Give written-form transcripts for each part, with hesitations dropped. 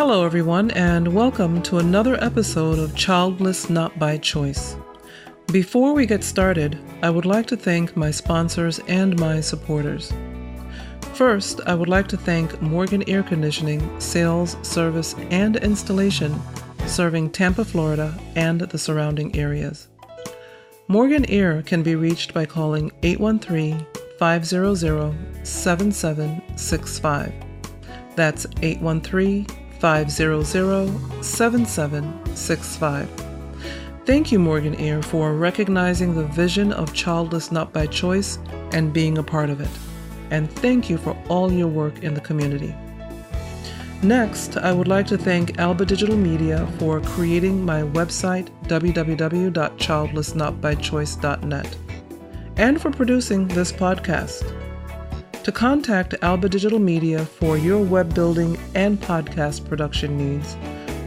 Hello, everyone, and welcome to another episode of Childless Not by Choice. Before we get started, I would like to thank my sponsors and my supporters. First, I would like to thank Morgan Air Conditioning, Sales, Service, and Installation, serving Tampa, Florida, and the surrounding areas. Morgan Air can be reached by calling 813-500-7765. That's 813-500-7765. Thank you, Morgan Air, for recognizing the vision of Childless Not by Choice and being a part of it. And thank you for all your work in the community. Next, I would like to thank Alba Digital Media for creating my website, www.childlessnotbychoice.net, and for producing this podcast. To contact Alba Digital Media for your web building and podcast production needs,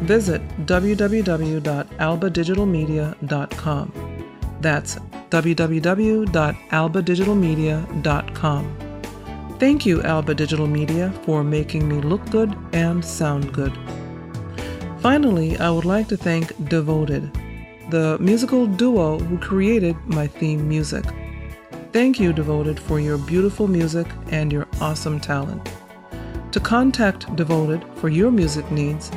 visit www.albadigitalmedia.com. That's www.albadigitalmedia.com. Thank you, Alba Digital Media, for making me look good and sound good. Finally, I would like to thank Devoted, the musical duo who created my theme music. Thank you, Devoted, for your beautiful music and your awesome talent. To contact Devoted for your music needs,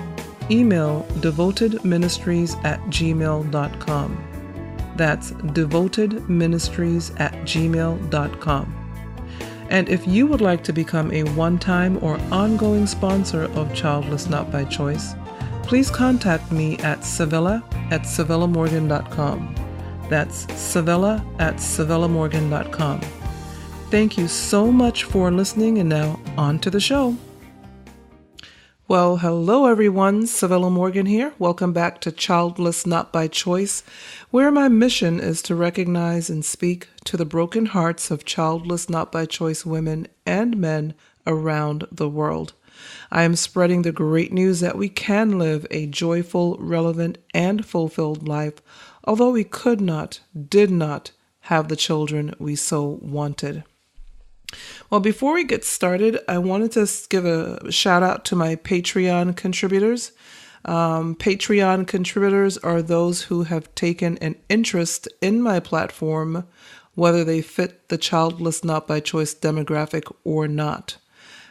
email devotedministries@gmail.com. That's devotedministries@gmail.com. And if you would like to become a one-time or ongoing sponsor of Childless Not by Choice, please contact me at Civilla@civillamorgan.com. That's Civilla@civillamorgan.com. Thank you so much for listening, and now on to the show. Well, hello everyone, Civilla Morgan here. Welcome back to Childless Not by Choice, where my mission is to recognize and speak to the broken hearts of childless not by choice women and men around the world. I am spreading the great news that we can live a joyful, relevant, and fulfilled life, although we could not, did not have the children we so wanted. Well, before we get started, I wanted to give a shout out to my Patreon contributors. Patreon contributors are those who have taken an interest in my platform, whether they fit the Childless Not by Choice demographic or not.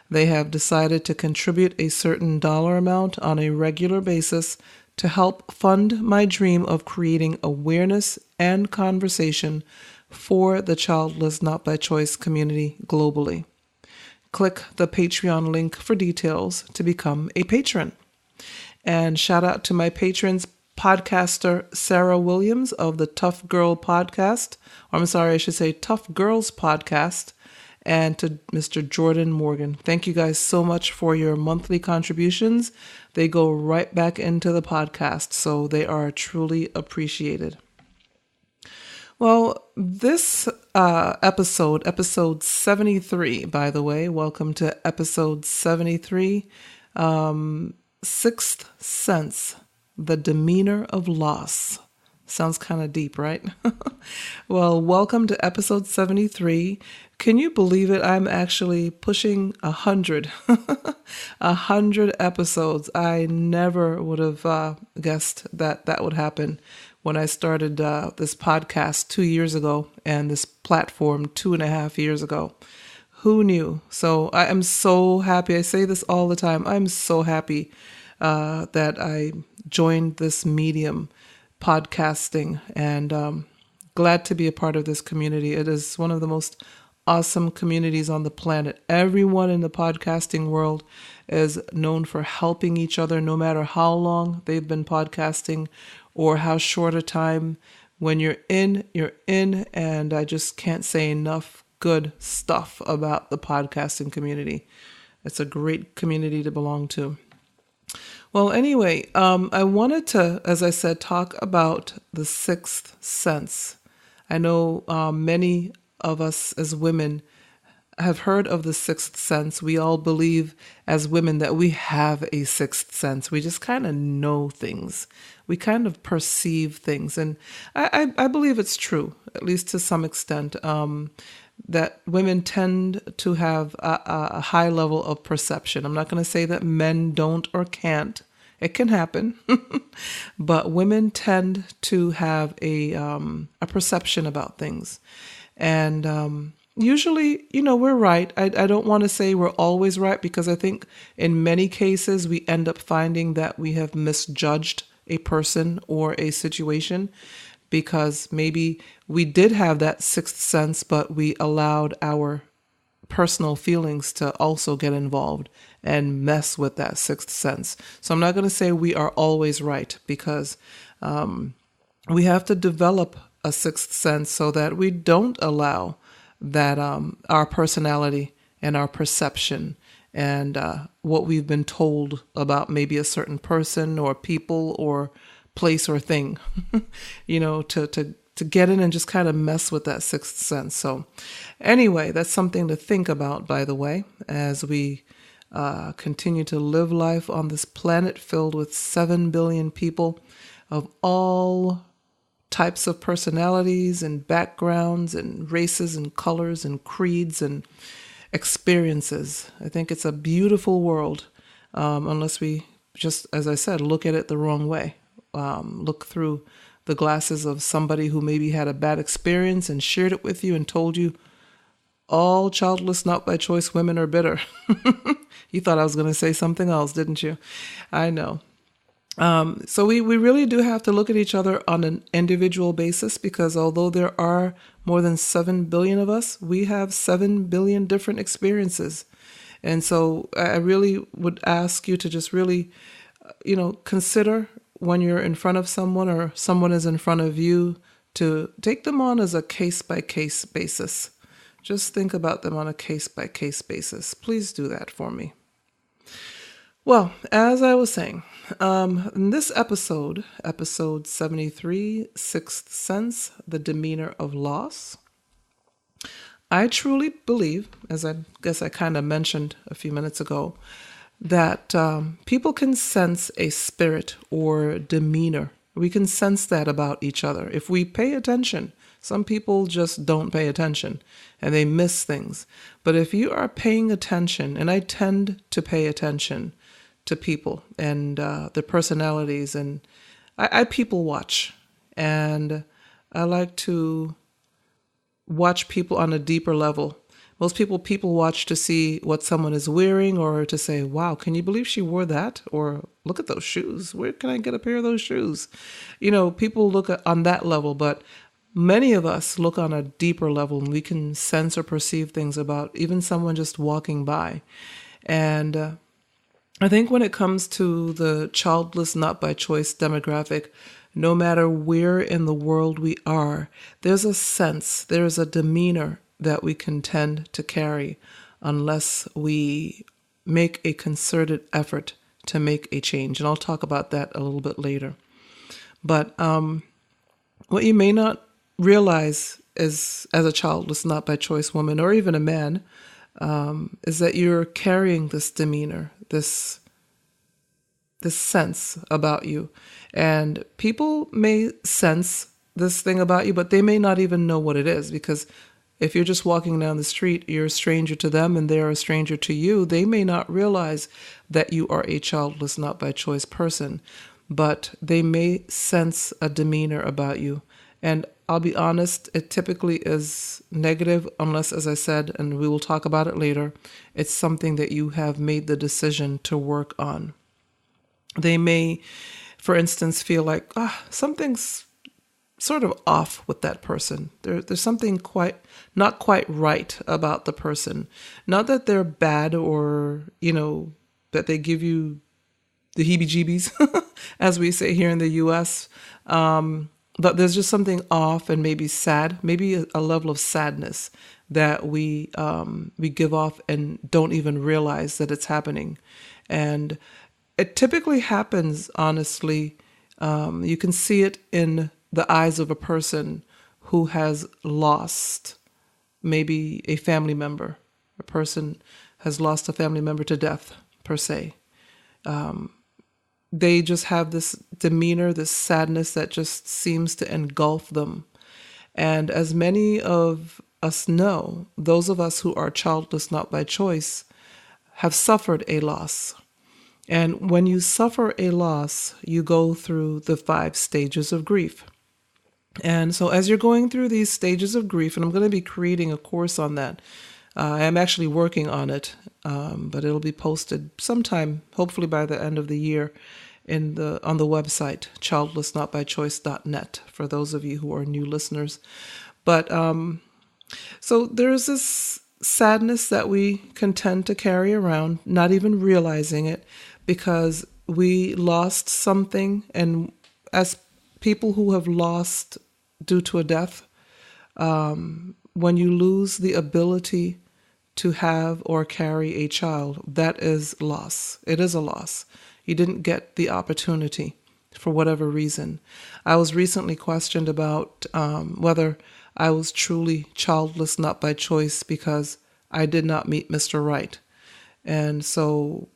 They have decided to contribute a certain dollar amount on a regular basis to help fund my dream of creating awareness and conversation for the Childless Not by Choice community globally. Click the Patreon link for details to become a patron. And shout out to my patrons, podcaster Sarah Williams of the Tough Girl Podcast, or I should say Tough Girls Podcast, and to Mr. Jordan Morgan. Thank you guys so much for your monthly contributions. They go right back into the podcast, so they are truly appreciated. Well, this episode 73, by the way, welcome to episode 73, Sixth Sense, the Demeanor of Loss. Sounds kind of deep, right? Well, welcome to episode 73. Can you believe it? I'm actually pushing 100, 100 episodes. I never would have guessed that that would happen when I started this podcast 2 years ago and this platform 2.5 years ago. Who knew? So I am so happy. I say this all the time. I'm so happy that I joined this medium, podcasting, and glad to be a part of this community. It is one of the most awesome communities on the planet. Everyone in the podcasting world is known for helping each other, no matter how long they've been podcasting or how short a time. When you're in, and I just can't say enough good stuff about the podcasting community. It's a great community to belong to. Well, anyway, I wanted to, as I said, talk about the sixth sense. I know many of us as women have heard of the sixth sense. We all believe as women that we have a sixth sense. We just kind of know things. We kind of perceive things. And I believe it's true, at least to some extent. that women tend to have a high level of perception. I'm not going to say that men don't or can't. It can happen, but women tend to have a perception about things, and usually, we're right. I don't want to say we're always right, because I think in many cases we end up finding that we have misjudged a person or a situation, because maybe we did have that sixth sense, but we allowed our personal feelings to also get involved and mess with that sixth sense. So I'm not going to say we are always right, because we have to develop a sixth sense so that we don't allow that our personality and our perception and what we've been told about maybe a certain person or people or place or thing, to get in and just kind of mess with that sixth sense. So anyway, that's something to think about, by the way, as we continue to live life on this planet filled with 7 billion people of all types of personalities and backgrounds and races and colors and creeds and experiences. I think it's a beautiful world, unless we just, as I said, look at it the wrong way. Look through the glasses of somebody who maybe had a bad experience and shared it with you and told you all childless, not by choice women are bitter. You thought I was going to say something else, didn't you? I know. So we really do have to look at each other on an individual basis, because although there are more than 7 billion of us, we have 7 billion different experiences. And so I really would ask you to just really, consider when you're in front of someone or someone is in front of you, to take them on as a case-by-case basis. Just think about them on a case-by-case basis. Please do that for me. Well, as I was saying, in this episode 73, Sixth Sense, the Demeanor of Loss, I truly believe, as I guess I kind of mentioned a few minutes ago, that people can sense a spirit or demeanor. We can sense that about each other if we pay attention. Some people just don't pay attention and they miss things. But if you are paying attention, and I tend to pay attention to people and their personalities, and I people watch, and I like to watch people on a deeper level. Most people watch to see what someone is wearing, or to say, wow, can you believe she wore that? Or look at those shoes. Where can I get a pair of those shoes? People look on that level, but many of us look on a deeper level, and we can sense or perceive things about even someone just walking by. And I think when it comes to the childless, not by choice demographic, no matter where in the world we are, there's a sense, there's a demeanor that we can tend to carry unless we make a concerted effort to make a change. And I'll talk about that a little bit later. But what you may not realize is, as a childless, not by choice woman, or even a man, is that you're carrying this demeanor, this sense about you. And people may sense this thing about you, but they may not even know what it is, because if you're just walking down the street, you're a stranger to them and they're a stranger to you. They may not realize that you are a childless, not by choice person, but they may sense a demeanor about you. And I'll be honest, it typically is negative, unless, as I said, and we will talk about it later, it's something that you have made the decision to work on. They may, for instance, feel like, something's sort of off with that person. There's something not quite right about the person. Not that they're bad or, that they give you the heebie-jeebies, as we say here in the U.S., but there's just something off and maybe sad, maybe a level of sadness that we give off and don't even realize that it's happening. And it typically happens, honestly, you can see it in the eyes of a person who has lost maybe a family member. A person has lost a family member to death, per se. They just have this demeanor, this sadness that just seems to engulf them. And as many of us know, those of us who are childless not by choice have suffered a loss. And when you suffer a loss, you go through the 5 stages of grief. And so as you're going through these stages of grief, and I'm going to be creating a course on that. I'm actually working on it, but it'll be posted sometime, hopefully by the end of the year, on the website, childlessnotbychoice.net, for those of you who are new listeners. But so there's this sadness that we can tend to carry around, not even realizing it, because we lost something. And as people who have lost due to a death, when you lose the ability to have or carry a child, that is loss. It is a loss. You didn't get the opportunity for whatever reason. I was recently questioned about whether I was truly childless not by choice because I did not meet Mr. Right. And so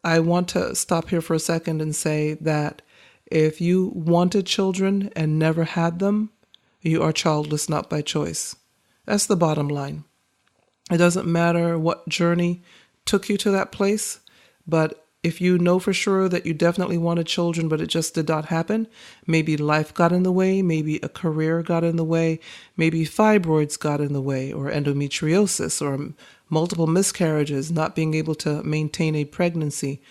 I want to stop here for a second and say that if you wanted children and never had them, you are childless not by choice. That's the bottom line. It doesn't matter what journey took you to that place, but if you know for sure that you definitely wanted children, but it just did not happen, maybe life got in the way, maybe a career got in the way, maybe fibroids got in the way, or endometriosis, or multiple miscarriages, not being able to maintain a pregnancy,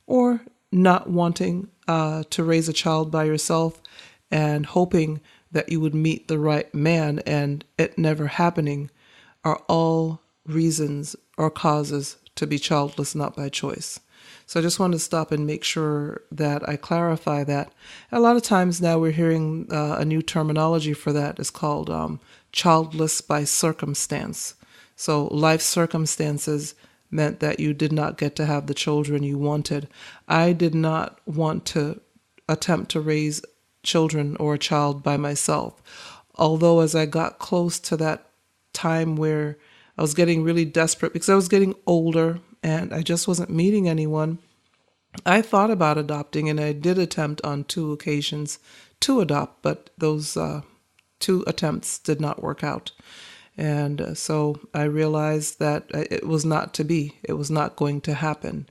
or not wanting to raise a child by yourself and hoping that you would meet the right man and it never happening, are all reasons or causes to be childless not by choice. So I just want to stop and make sure that I clarify that. A lot of times now we're hearing a new terminology for that. It's called childless by circumstance. So life circumstances meant that you did not get to have the children you wanted. I did not want to attempt to raise children or a child by myself. Although as I got close to that time where I was getting really desperate because I was getting older and I just wasn't meeting anyone, I thought about adopting, and I did attempt on 2 occasions to adopt, but those 2 attempts did not work out. And so I realized that it was not to be. It was not going to happen.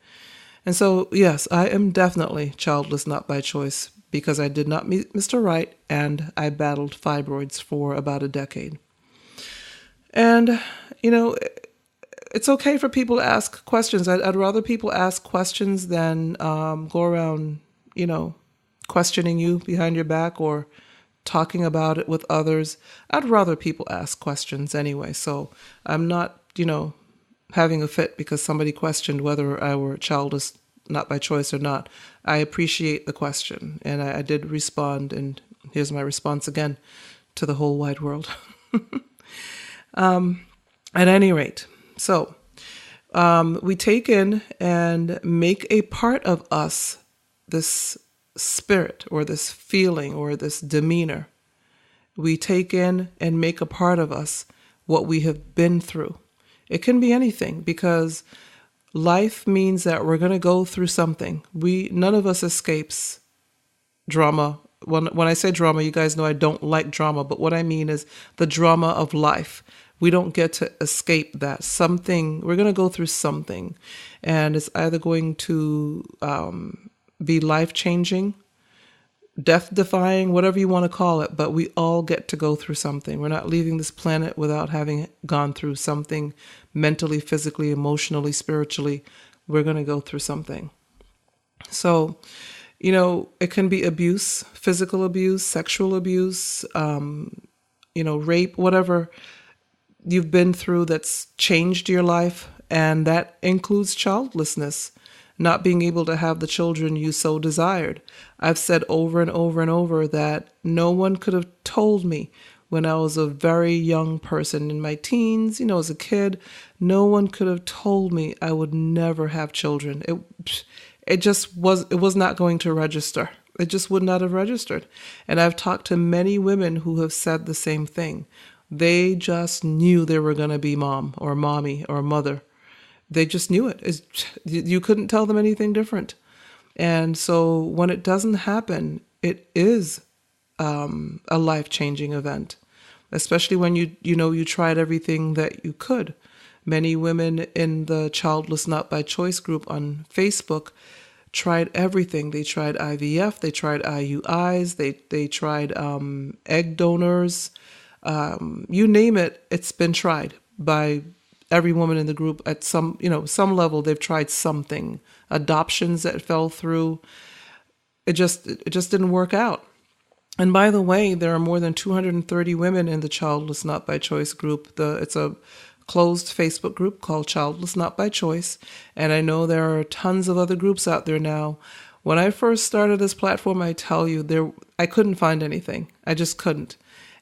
And so, yes, I am definitely childless not by choice because I did not meet Mr. Right, and I battled fibroids for about a decade. And, you know, it's okay for people to ask questions. I'd rather people ask questions than go around, questioning you behind your back or talking about it with others. I'd rather people ask questions anyway. So I'm not, having a fit because somebody questioned whether I were childless not by choice or not. I appreciate the question, and I did respond, and here's my response again to the whole wide world. At any rate, so we take in and make a part of us this spirit or this feeling or this demeanor. We take in and make a part of us what we have been through. It can be anything, because life means that we're going to go through something. None of us escapes drama. When I say drama, you guys know I don't like drama, but what I mean is the drama of life. We don't get to escape that. We're going to go through something, and it's either going to be life-changing, death-defying, whatever you want to call it, but we all get to go through something. We're not leaving this planet without having gone through something mentally, physically, emotionally, spiritually. We're going to go through something. So, it can be abuse, physical abuse, sexual abuse, rape, whatever you've been through that's changed your life, and that includes childlessness, not being able to have the children you so desired. I've said over and over and over that no one could have told me when I was a very young person in my teens, as a kid, no one could have told me I would never have children. It was not going to register. It just would not have registered. And I've talked to many women who have said the same thing. They just knew they were going to be mom or mommy or mother. They just knew it. You couldn't tell them anything different. And so when it doesn't happen, it is a life-changing event. especially when you tried everything that you could. Many women in the Childless Not by Choice group on Facebook tried everything. They tried IVF, they tried IUIs, they tried egg donors, you name it, it's been tried by every woman in the group at some level. They've tried something. Adoptions that fell through. It just didn't work out. And by the way, there are more than 230 women in the Childless Not by Choice group. It's a closed Facebook group called Childless Not by Choice. And I know there are tons of other groups out there now. When I first started this platform, I tell you, I couldn't find anything. I just couldn't.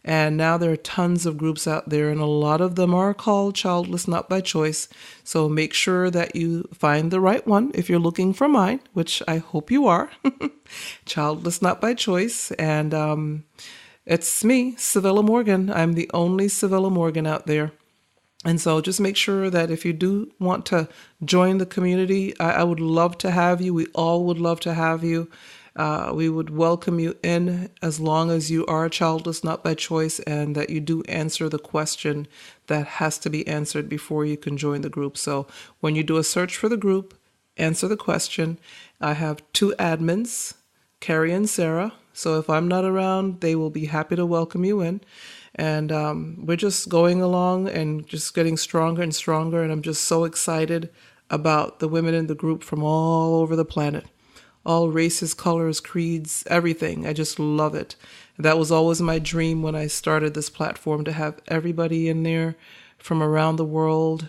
And now there are tons of groups out there, and a lot of them are called Childless Not by Choice. So make sure that you find the right one if you're looking for mine, which I hope you are. Childless Not by Choice. And it's me, Civilla Morgan. I'm the only Civilla Morgan out there. And so just make sure that if you do want to join the community, I would love to have you. We all would love to have you. We would welcome you in as long as you are childless, not by choice, and that you do answer the question that has to be answered before you can join the group. So when you do a search for the group, answer the question. I have 2 admins, Carrie and Sarah. So if I'm not around, they will be happy to welcome you in. And we're just going along and just getting stronger and stronger. And I'm just so excited about the women in the group from all over the planet. All races, colors, creeds, everything. I just love it. That was always my dream when I started this platform, to have everybody in there from around the world,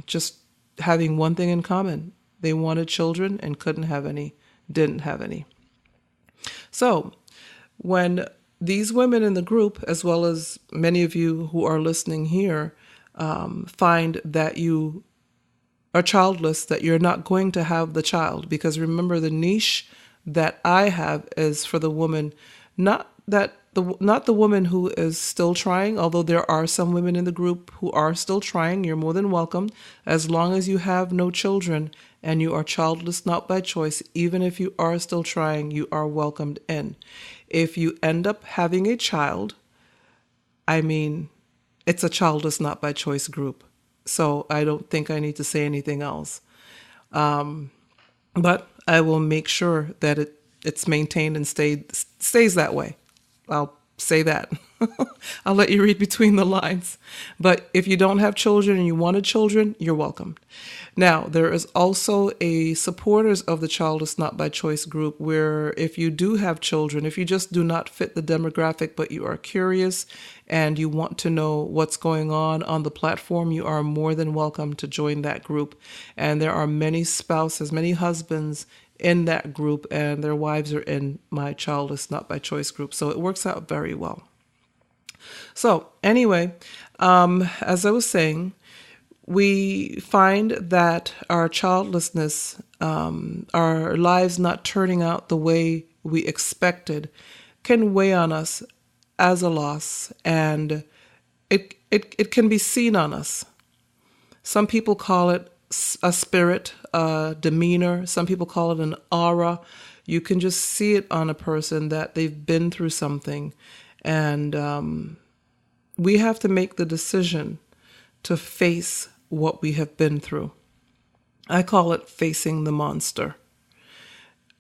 just having one thing in common. They wanted children and couldn't have any, didn't have any. So when these women in the group, as well as many of you who are listening here, find that you are childless, that you're not going to have the child, because remember, the niche that I have is for the woman, not the woman who is still trying, although there are some women in the group who are still trying. You're more than welcome, as long as you have no children and you are childless not by choice. Even if you are still trying, you are welcomed in. If you end up having a child, it's a childless not by choice group. So I don't think I need to say anything else. But I will make sure that it's maintained and stays that way. I'll say that. I'll let you read between the lines. But if you don't have children and you wanted children, you're welcome. Now, there is also a supporters of the Childless Not by Choice group, where if you do have children, if you just do not fit the demographic, but you are curious and you want to know what's going on the platform, you are more than welcome to join that group. And there are many spouses, many husbands in that group, and their wives are in my Childless Not by Choice group. So it works out very well. So anyway, as I was saying, we find that our childlessness, our lives not turning out the way we expected, can weigh on us as a loss, and it can be seen on us. Some people call it a spirit, a demeanor. Some people call it an aura. You can just see it on a person that they've been through something, and we have to make the decision to face what we have been through. I call it facing the monster.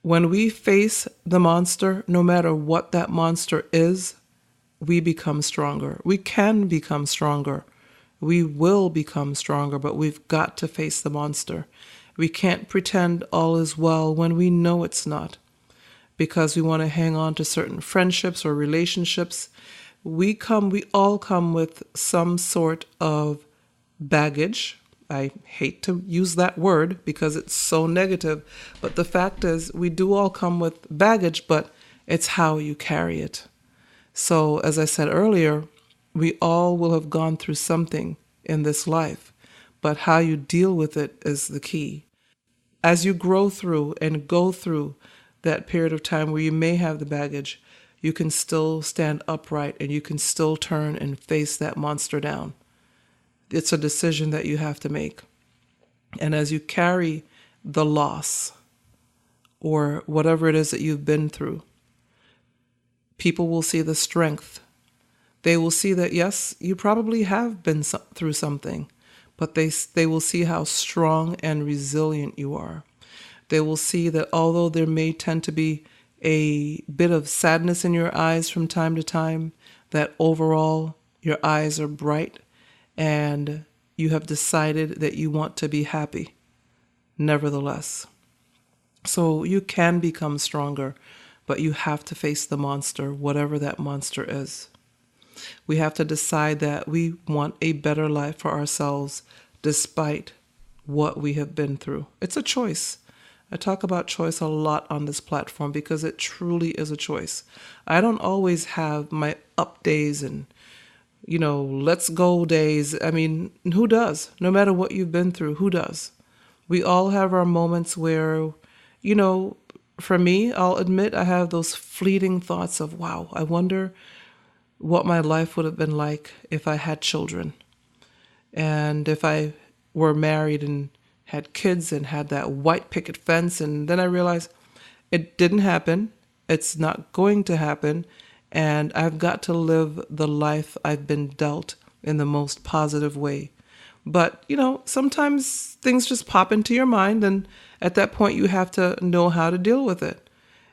When we face the monster, no matter what that monster is, we become stronger. We can become stronger. We will become stronger, but we've got to face the monster. We can't pretend all is well when we know it's not, because we want to hang on to certain friendships or relationships. We all come with some sort of baggage. I hate to use that word because it's so negative, but the fact is we do all come with baggage, but it's how you carry it. So as I said earlier, we all will have gone through something in this life, but how you deal with it is the key. As you grow through and go through that period of time where you may have the baggage, you can still stand upright and you can still turn and face that monster down. It's a decision that you have to make. And as you carry the loss or whatever it is that you've been through, people will see the strength They will see that, yes, you probably have been through something, but they will see how strong and resilient you are. They will see that although there may tend to be a bit of sadness in your eyes from time to time, that overall your eyes are bright and you have decided that you want to be happy, nevertheless. So you can become stronger, but you have to face the monster, whatever that monster is. We have to decide that we want a better life for ourselves despite what we have been through. It's a choice. I talk about choice a lot on this platform because it truly is a choice. I don't always have my up days and, let's go days. I mean, who does? No matter what you've been through, who does? We all have our moments where, for me, I'll admit I have those fleeting thoughts of, wow, I wonder what my life would have been like if I had children. And if I were married and had kids and had that white picket fence. And then I realized it didn't happen. It's not going to happen. And I've got to live the life I've been dealt in the most positive way. But, sometimes things just pop into your mind. And at that point, you have to know how to deal with it.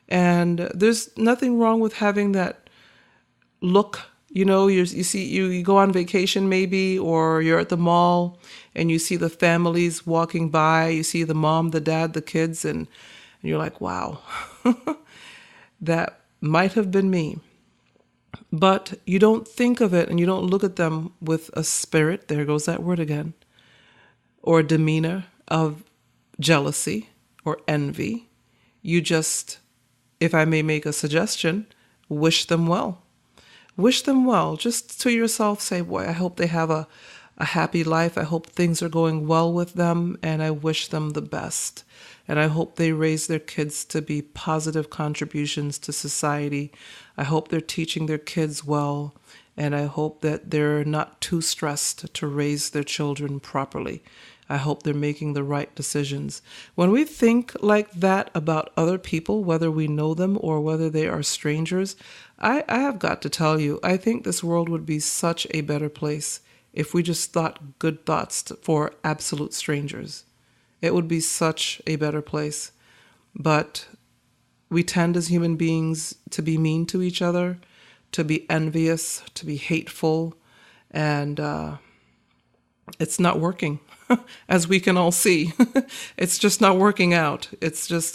And there's nothing wrong with having that look. You go on vacation maybe, or you're at the mall and you see the families walking by, you see the mom, the dad, the kids, and you're like, wow, that might have been me. But you don't think of it and you don't look at them with a spirit, there goes that word again, or a demeanor of jealousy or envy. You just, if I may make a suggestion, wish them well. Wish them well. Just to yourself say, boy, I hope they have a happy life. I hope things are going well with them, and I wish them the best. And I hope they raise their kids to be positive contributions to society. I hope they're teaching their kids well, and I hope that they're not too stressed to raise their children properly. I hope they're making the right decisions. When we think like that about other people, whether we know them or whether they are strangers, I have got to tell you, I think this world would be such a better place if we just thought good thoughts for absolute strangers. It would be such a better place. But we tend as human beings to be mean to each other, to be envious, to be hateful, and it's not working. As we can all see, it's just not working out. It's just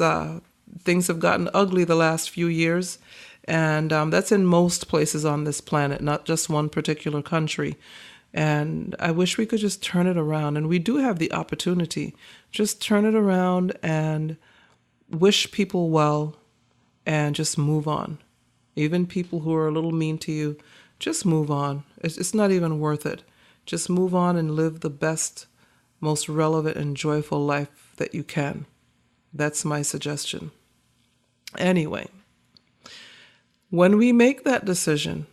things have gotten ugly the last few years. And that's in most places on this planet, not just one particular country. And I wish we could just turn it around. And we do have the opportunity. Just turn it around and wish people well and just move on. Even people who are a little mean to you, just move on. It's not even worth it. Just move on and live the best, most relevant and joyful life that you can. That's my suggestion. Anyway, when we make that decision,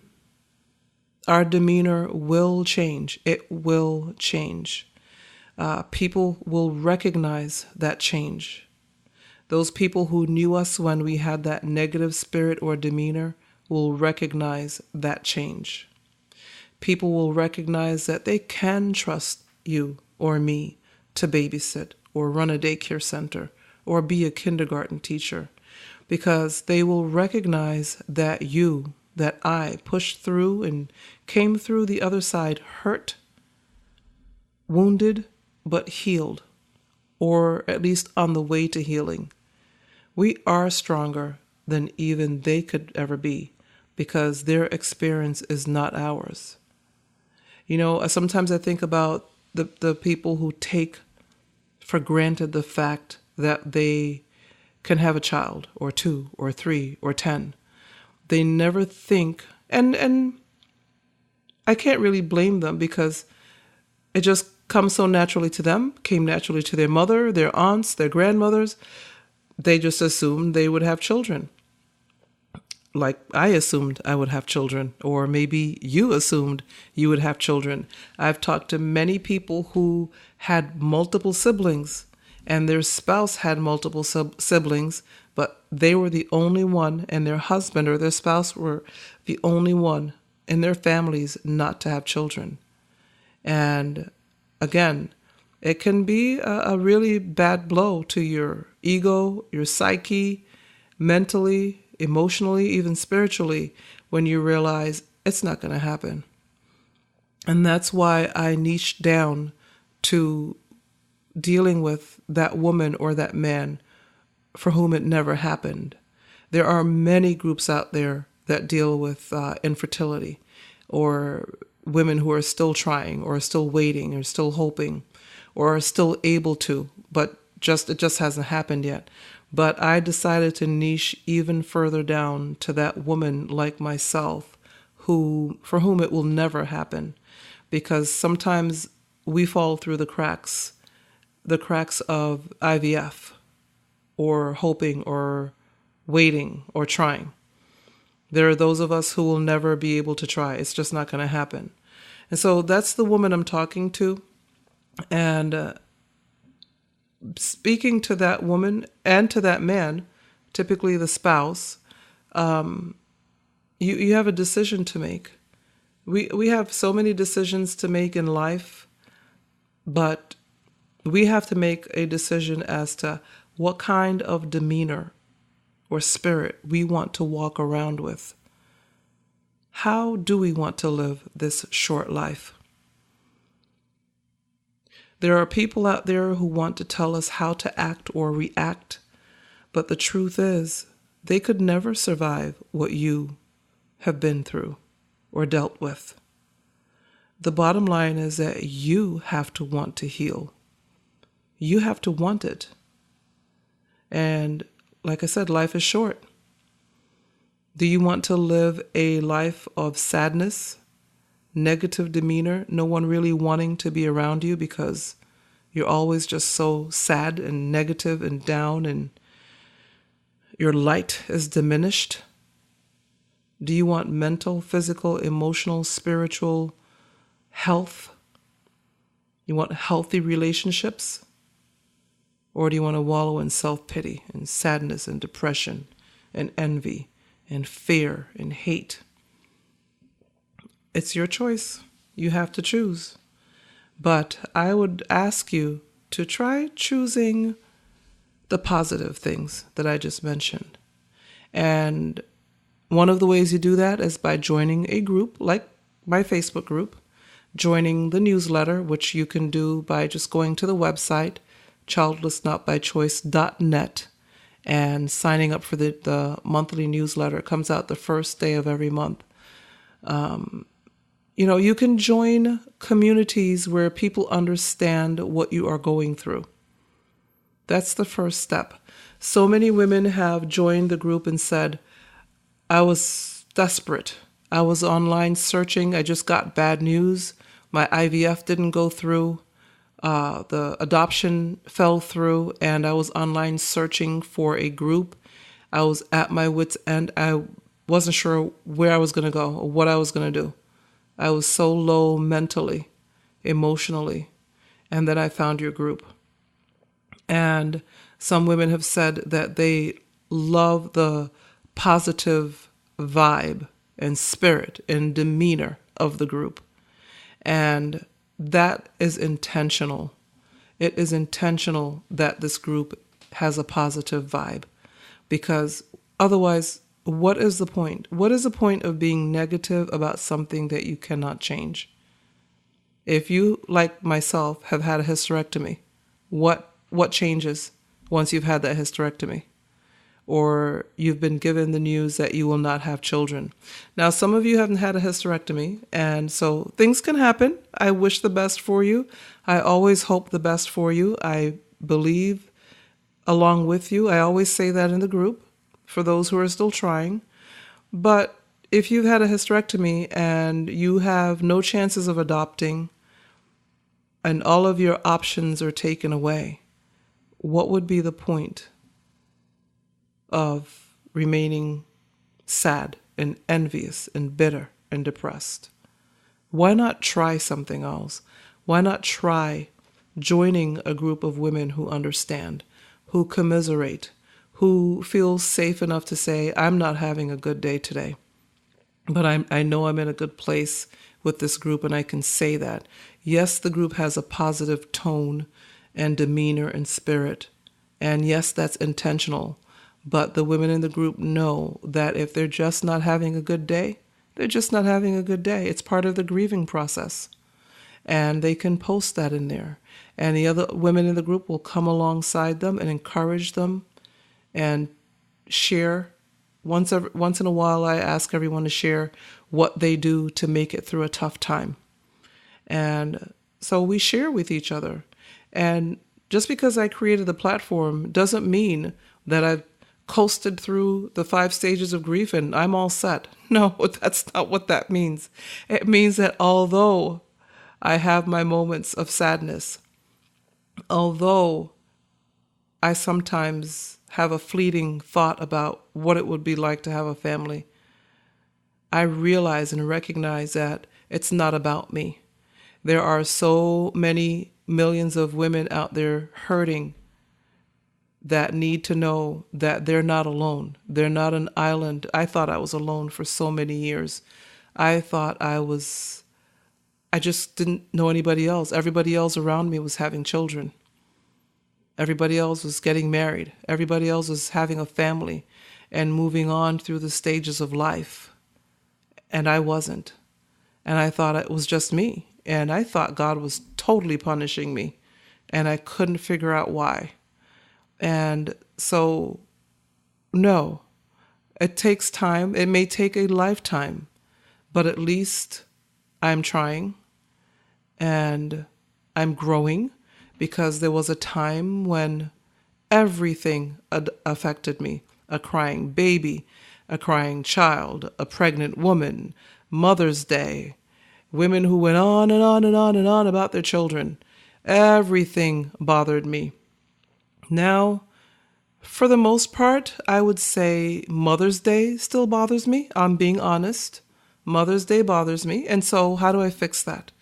our demeanor will change. It will change. People will recognize that change. Those people who knew us when we had that negative spirit or demeanor will recognize that change. People will recognize that they can trust you or me to babysit or run a daycare center or be a kindergarten teacher, because they will recognize that that I pushed through and came through the other side hurt, wounded, but healed, or at least on the way to healing. We are stronger than even they could ever be because their experience is not ours. Sometimes I think about the people who take for granted the fact that they can have a child or 2 or 3 or 10. They never think, and I can't really blame them because it just comes so naturally to them, came naturally to their mother, their aunts, their grandmothers. They just assumed they would have children. Like I assumed I would have children, or maybe you assumed you would have children. I've talked to many people who had multiple siblings and their spouse had multiple siblings, but they were the only one, and their husband or their spouse were the only one in their families not to have children. And again, it can be a really bad blow to your ego, your psyche, mentally, emotionally, even spiritually, when you realize it's not going to happen. And that's why I niched down to dealing with that woman or that man for whom it never happened. There are many groups out there that deal with infertility, or women who are still trying, or still waiting, or still hoping, or are still able to, but it just hasn't happened yet. But I decided to niche even further down to that woman like myself, for whom it will never happen, because sometimes we fall through the cracks of IVF, or hoping, or waiting, or trying. There are those of us who will never be able to try. It's just not going to happen. And so that's the woman I'm talking to. And speaking to that woman and to that man, typically the spouse, you have a decision to make. We have so many decisions to make in life, but we have to make a decision as to what kind of demeanor or spirit we want to walk around with. How do we want to live this short life? There are people out there who want to tell us how to act or react, but the truth is, they could never survive what you have been through or dealt with. The bottom line is that you have to want to heal. You have to want it. And like I said, life is short. Do you want to live a life of sadness, negative demeanor, no one really wanting to be around you because you're always just so sad and negative and down and your light is diminished? Do you want mental, physical, emotional, spiritual health? You want healthy relationships? Or do you want to wallow in self-pity and sadness and depression and envy and fear and hate? It's your choice. You have to choose. But I would ask you to try choosing the positive things that I just mentioned. And one of the ways you do that is by joining a group like my Facebook group, joining the newsletter, which you can do by just going to the website, childlessnotbychoice.net, and signing up for the monthly newsletter. It comes out the first day of every month. You can join communities where people understand what you are going through. That's the first step. So many women have joined the group and said, I was desperate. I was online searching. I just got bad news. My IVF didn't go through. The adoption fell through, and I was online searching for a group. I was at my wit's end. I wasn't sure where I was going to go or what I was going to do. I was so low mentally, emotionally, and then I found your group. And some women have said that they love the positive vibe and spirit and demeanor of the group. And that is intentional. It is intentional that this group has a positive vibe, because otherwise, what is the point? What is the point of being negative about something that you cannot change? If you, like myself, have had a hysterectomy, what changes once you've had that hysterectomy? Or you've been given the news that you will not have children. Now, some of you haven't had a hysterectomy, and so things can happen. I wish the best for you. I always hope the best for you. I believe along with you. I always say that in the group for those who are still trying. But if you've had a hysterectomy and you have no chances of adopting and all of your options are taken away, what would be the point of remaining sad and envious and bitter and depressed? Why not try something else? Why not try joining a group of women who understand, who commiserate, who feel safe enough to say, I'm not having a good day today. But I know I'm in a good place with this group, and I can say that. Yes, the group has a positive tone and demeanor and spirit. And yes, that's intentional. But the women in the group know that if they're just not having a good day, they're just not having a good day. It's part of the grieving process. And they can post that in there. And the other women in the group will come alongside them and encourage them and share. Once in a while, I ask everyone to share what they do to make it through a tough time. And so we share with each other. And just because I created the platform doesn't mean that I've coasted through the 5 stages of grief and I'm all set. No, that's not what that means. It means that although I have my moments of sadness, although I sometimes have a fleeting thought about what it would be like to have a family, I realize and recognize that it's not about me. There are so many millions of women out there hurting that need to know that they're not alone. They're not an island. I thought I was alone for so many years. I thought I just didn't know anybody else. Everybody else around me was having children. Everybody else was getting married. Everybody else was having a family and moving on through the stages of life. And I wasn't. And I thought it was just me. And I thought God was totally punishing me. And I couldn't figure out why. And so, no, it takes time. It may take a lifetime, but at least I'm trying and I'm growing, because there was a time when everything affected me. A crying baby, a crying child, a pregnant woman, Mother's Day, women who went on and on and on and on about their children. Everything bothered me. Now, for the most part, I would say Mother's Day still bothers me. I'm being honest. Mother's Day bothers me. And so how do I fix that?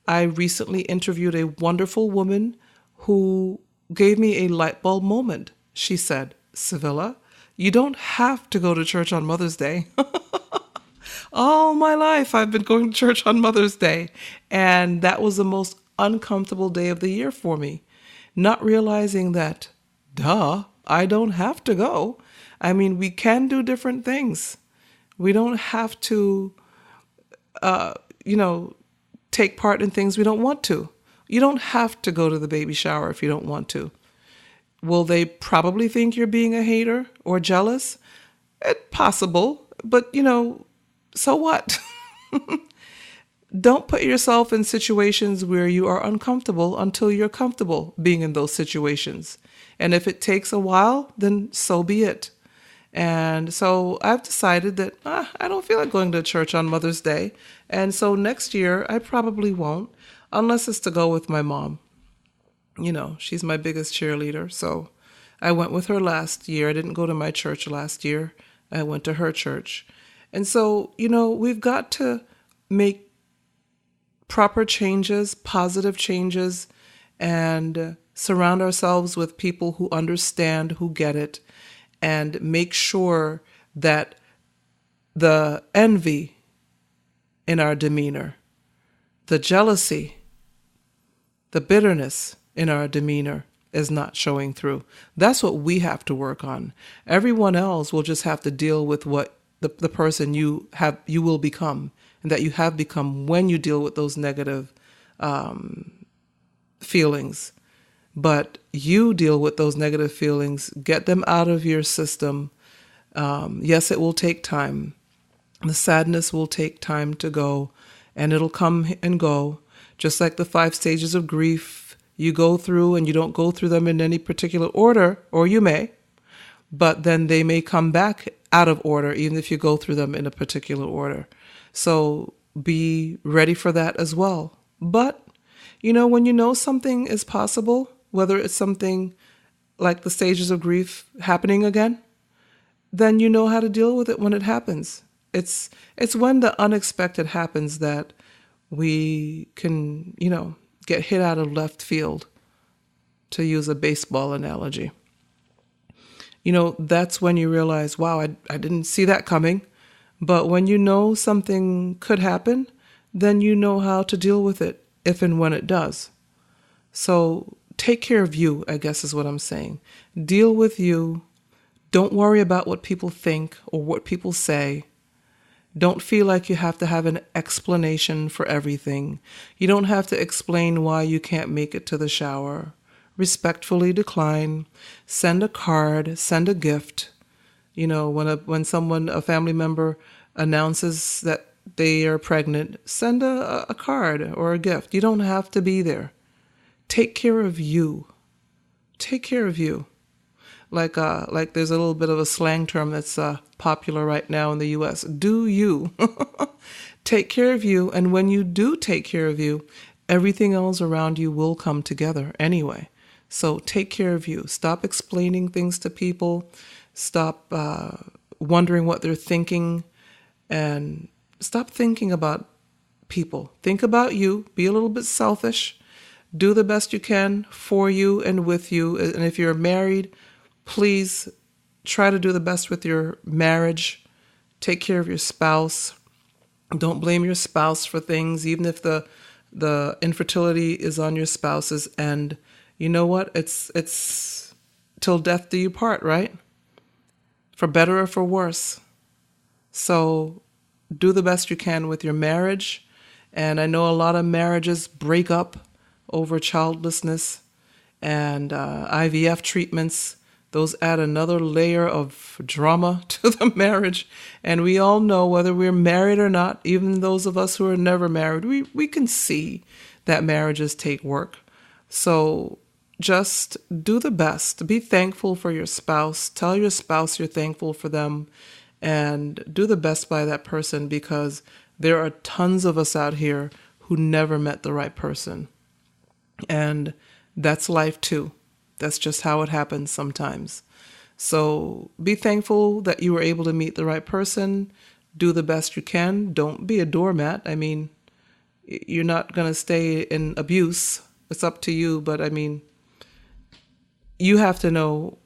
I recently interviewed a wonderful woman who gave me a light bulb moment. She said, "Civilla, you don't have to go to church on Mother's Day." All my life, I've been going to church on Mother's Day. And that was the most uncomfortable day of the year for me. Not realizing that, I don't have to go. I mean, we can do different things. We don't have to, take part in things we don't want to. You don't have to go to the baby shower if you don't want to. Will they probably think you're being a hater or jealous? It's possible, but so what? Don't put yourself in situations where you are uncomfortable until you're comfortable being in those situations. And if it takes a while, then so be it. And so I've decided that I don't feel like going to church on Mother's Day. And so next year, I probably won't, unless it's to go with my mom. She's my biggest cheerleader. So I went with her last year. I didn't go to my church last year. I went to her church. And so, we've got to make proper changes, positive changes, and surround ourselves with people who understand, who get it, and make sure that the envy in our demeanor, the jealousy, the bitterness in our demeanor is not showing through. That's what we have to work on. Everyone else will just have to deal with what the person you will become, and that you have become when you deal with those negative feelings. But you deal with those negative feelings, get them out of your system. Yes, it will take time. The sadness will take time to go, and it'll come and go. Just like the 5 stages of grief you go through, and you don't go through them in any particular order, or you may, but then they may come back out of order, even if you go through them in a particular order. So be ready for that as well. But, when you know something is possible, whether it's something like the stages of grief happening again, then you know how to deal with it when it happens. It's when the unexpected happens that we can, get hit out of left field, to use a baseball analogy. That's when you realize, wow, I didn't see that coming, But when you know something could happen, then you know how to deal with it if and when it does. So take care of you, I guess is what I'm saying. Deal with you. Don't worry about what people think or what people say. Don't feel like you have to have an explanation for everything. You don't have to explain why you can't make it to the shower. Respectfully decline. Send a card. Send a gift. You know, when a family member announces that they are pregnant, send a card or a gift. You don't have to be there. Take care of you. Take care of you. Like there's a little bit of a slang term that's popular right now in the U.S. Do you. Take care of you. And when you do take care of you, everything else around you will come together anyway. So take care of you. Stop explaining things to people. Stop wondering what they're thinking. And stop thinking about people. Think about you. Be a little bit selfish. Do the best you can for you and with you. And if you're married, please try to do the best with your marriage. Take care of your spouse. Don't blame your spouse for things, even if the infertility is on your spouse's end. You know what? It's till death do you part, right? For better or for worse. So do the best you can with your marriage. And I know a lot of marriages break up over childlessness and IVF treatments. Those add another layer of drama to the marriage. And we all know, whether we're married or not, even those of us who are never married, we can see that marriages take work. So just do the best. Be thankful for your spouse. Tell your spouse you're thankful for them. And do the best by that person, because there are tons of us out here who never met the right person. And that's life too. That's just how it happens sometimes. So be thankful that you were able to meet the right person. Do the best you can. Don't be a doormat. I mean, you're not going to stay in abuse. It's up to you. But I mean, you have to know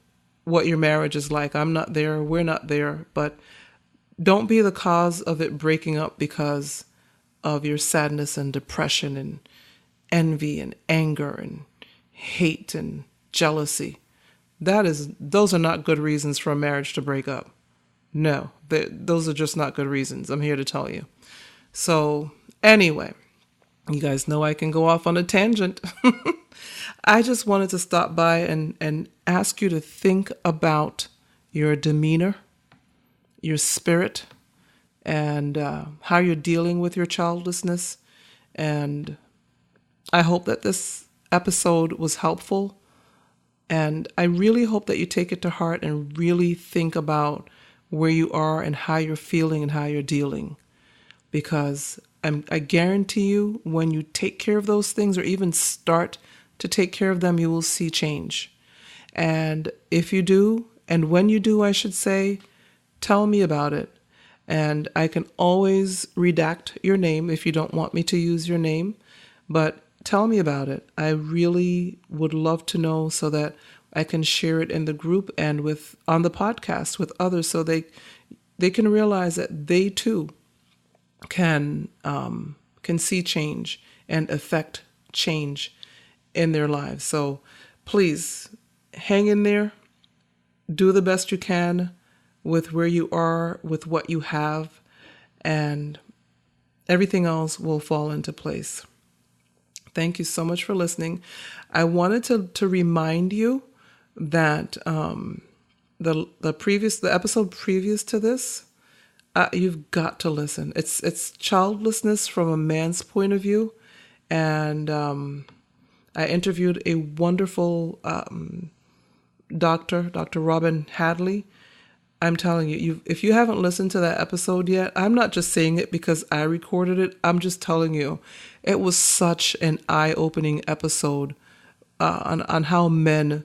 what your marriage is like. I'm not there. We're not there. But don't be the cause of it breaking up because of your sadness and depression and envy and anger and hate and jealousy. Those are not good reasons for a marriage to break up. No, those are just not good reasons. I'm here to tell you. So anyway, you guys know I can go off on a tangent. I just wanted to stop by and ask you to think about your demeanor, your spirit, and how you're dealing with your childlessness. And I hope that this episode was helpful. And I really hope that you take it to heart and really think about where you are and how you're feeling and how you're dealing. Because I guarantee you, when you take care of those things or even start to take care of them, you will see change. And if you do, and when you do, I should say, tell me about it. And I can always redact your name if you don't want me to use your name. But tell me about it. I really would love to know, so that I can share it in the group and on the podcast with others, so they can realize that they too can see change and affect change in their lives. So please hang in there. Do the best you can with where you are, with what you have, and everything else will fall into place. Thank you so much for listening. I wanted to remind you that the episode previous to this, you've got to listen. It's childlessness from a man's point of view, and I interviewed a wonderful Dr. Robin Hadley. I'm telling you, if you haven't listened to that episode yet, I'm not just saying it because I recorded it. I'm just telling you, it was such an eye-opening episode on how men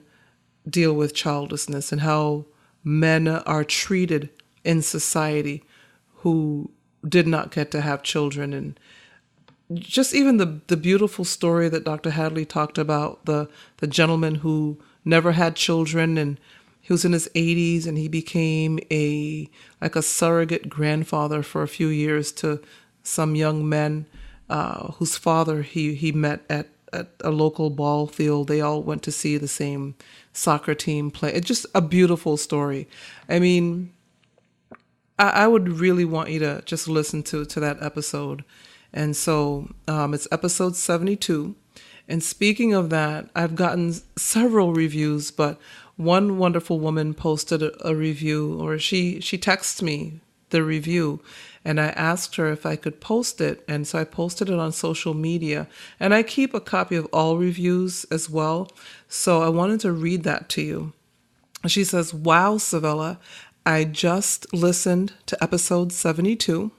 deal with childlessness and how men are treated in society who did not get to have children. And just even the beautiful story that Dr. Hadley talked about, the gentleman who never had children, and he was in his 80s, and he became like a surrogate grandfather for a few years to some young men whose father he met at a local ball field. They all went to see the same soccer team play. It's just a beautiful story. I mean, I would really want you to just listen to that episode. And so it's episode 72. And speaking of that, I've gotten several reviews, but one wonderful woman posted a review, or she texted me the review, and I asked her if I could post it. And so I posted it on social media, and I keep a copy of all reviews as well. So I wanted to read that to you. She says, "Wow, Civilla, I just listened to episode 72.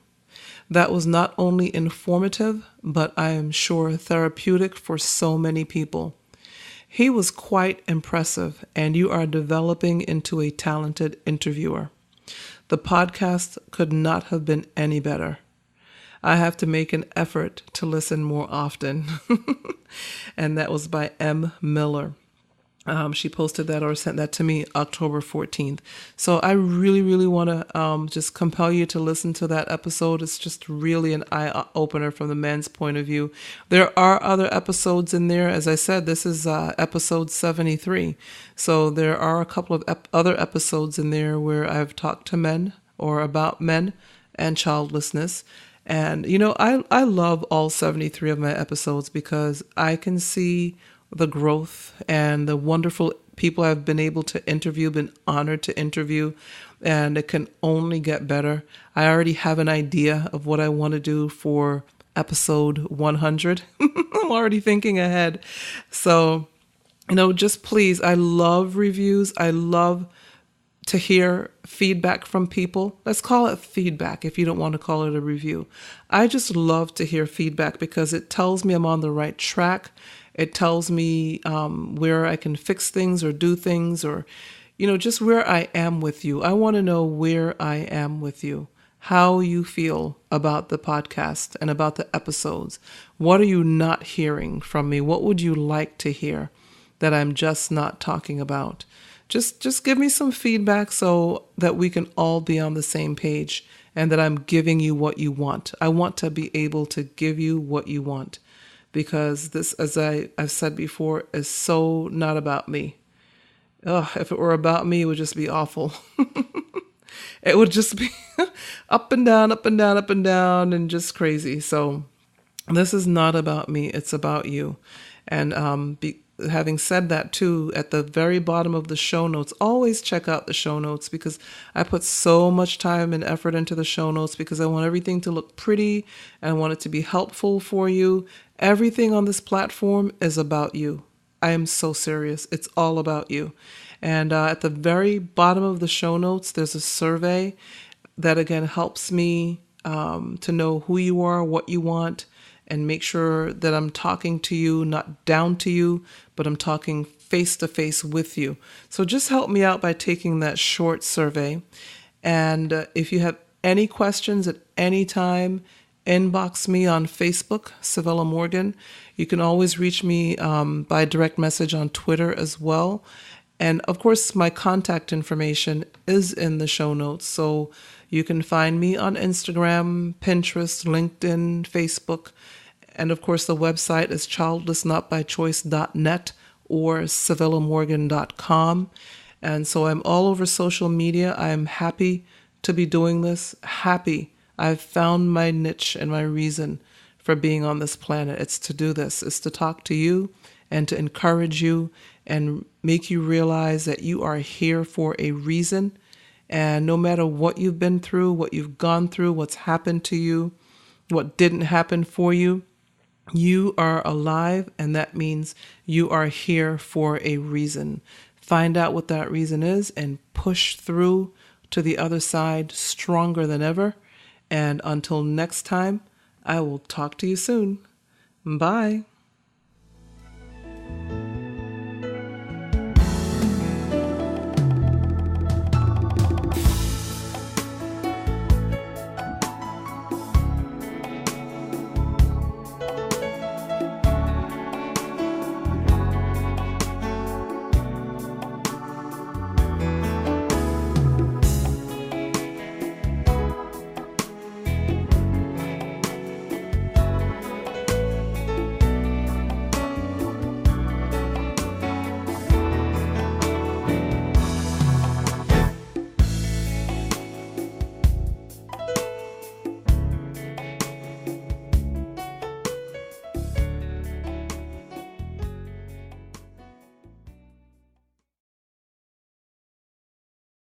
That was not only informative, but I am sure therapeutic for so many people. He was quite impressive, and you are developing into a talented interviewer. The podcast could not have been any better. I have to make an effort to listen more often." And that was by M. Miller. She posted that or sent that to me October 14th. So I really, really want to just compel you to listen to that episode. It's just really an eye-opener from the man's point of view. There are other episodes in there. As I said, this is episode 73. So there are a couple of other episodes in there where I've talked to men or about men and childlessness. And, you know, I love all 73 of my episodes because I can see the growth and the wonderful people I've been able to interview, been honored to interview, and it can only get better. I already have an idea of what I want to do for episode 100. I'm already thinking ahead. So, you know, just please, I love reviews. I love to hear feedback from people. Let's call it feedback if you don't want to call it a review. I just love to hear feedback because it tells me I'm on the right track. It tells me where I can fix things or do things, or, you know, just where I am with you. I want to know where I am with you, how you feel about the podcast and about the episodes. What are you not hearing from me? What would you like to hear that I'm just not talking about? Just give me some feedback so that we can all be on the same page and that I'm giving you what you want. I want to be able to give you what you want. Because this, as I've said before, is so not about me. If it were about me, it would just be awful. It would just be up and down, up and down, up and down, and just crazy. So this is not about me. It's about you. And having said that, too, at the very bottom of the show notes, always check out the show notes because I put so much time and effort into the show notes because I want everything to look pretty and I want it to be helpful for you. Everything on this platform is about you. I am so serious. It's all about you. And at the very bottom of the show notes, there's a survey that, again, helps me to know who you are, what you want, and make sure that I'm talking to you, not down to you, but I'm talking face to face with you. So just help me out by taking that short survey. And if you have any questions at any time, inbox me on Facebook, Civilla Morgan. You can always reach me by direct message on Twitter as well. And of course, my contact information is in the show notes. So you can find me on Instagram, Pinterest, LinkedIn, Facebook. And of course, the website is childlessnotbychoice.net or civillamorgan.com. And so I'm all over social media. I'm happy to be doing this. Happy. I've found my niche and my reason for being on this planet. It's to do this. It's to talk to you and to encourage you and make you realize that you are here for a reason. And no matter what you've been through, what you've gone through, what's happened to you, what didn't happen for you, you are alive, and that means you are here for a reason. Find out what that reason is and push through to the other side stronger than ever. And until next time, I will talk to you soon. Bye.